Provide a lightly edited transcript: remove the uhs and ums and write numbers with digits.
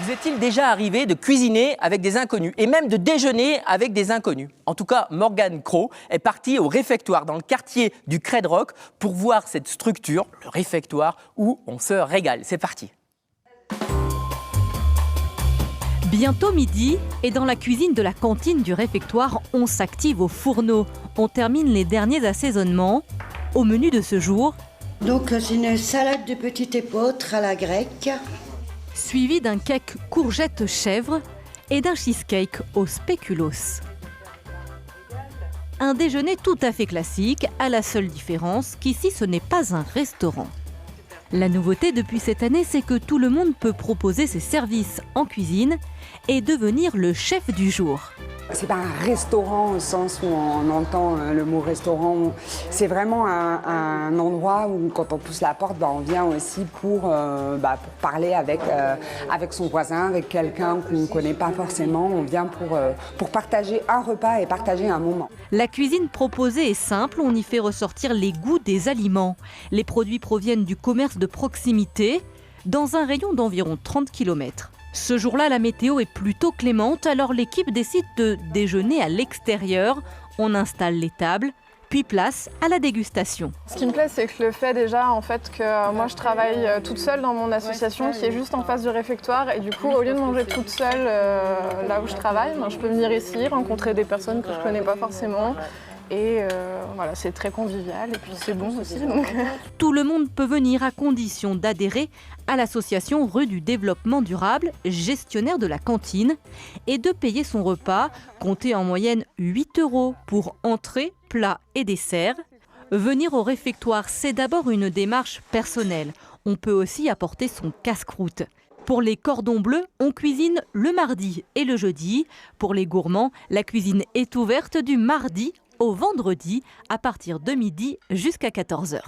Vous est-il déjà arrivé de cuisiner avec des inconnus et même de déjeuner avec des inconnus? En tout cas, Morgane Crow est partie au réfectoire dans le quartier du Crêt de Roc pour voir cette structure, le réfectoire, où on se régale. C'est parti. Bientôt midi, et dans la cuisine de la cantine du réfectoire, on s'active au fourneau. On termine les derniers assaisonnements. Au menu de ce jour, donc c'est une salade de petite épeautre à la grecque, suivi d'un cake courgette chèvre et d'un cheesecake au spéculoos. Un déjeuner tout à fait classique, à la seule différence qu'ici ce n'est pas un restaurant. La nouveauté depuis cette année, c'est que tout le monde peut proposer ses services en cuisine et devenir le chef du jour. C'est pas un restaurant au sens où on entend le mot restaurant. C'est vraiment un endroit où quand on pousse la porte, on vient aussi pour parler avec son voisin, avec quelqu'un qu'on ne connaît pas forcément. On vient pour partager un repas et partager un moment. La cuisine proposée est simple, on y fait ressortir les goûts des aliments. Les produits proviennent du commerce de proximité, dans un rayon d'environ 30 km. Ce jour-là, la météo est plutôt clémente, alors l'équipe décide de déjeuner à l'extérieur. On installe les tables, puis place à la dégustation. Ce qui me plaît, c'est que le fait déjà que moi je travaille toute seule dans mon association qui est juste en face du réfectoire, et du coup au lieu de manger toute seule là où je travaille, je peux venir ici, rencontrer des personnes que je connais pas forcément. Et voilà, c'est très convivial et puis c'est bon aussi. Donc. Tout le monde peut venir à condition d'adhérer à l'association Rue du Développement Durable, gestionnaire de la cantine, et de payer son repas, compter en moyenne 8 € pour entrée, plat et dessert. Venir au réfectoire, c'est d'abord une démarche personnelle. On peut aussi apporter son casse-croûte. Pour les cordons bleus, on cuisine le mardi et le jeudi. Pour les gourmands, la cuisine est ouverte du mardi au vendredi à partir de midi jusqu'à 14 h.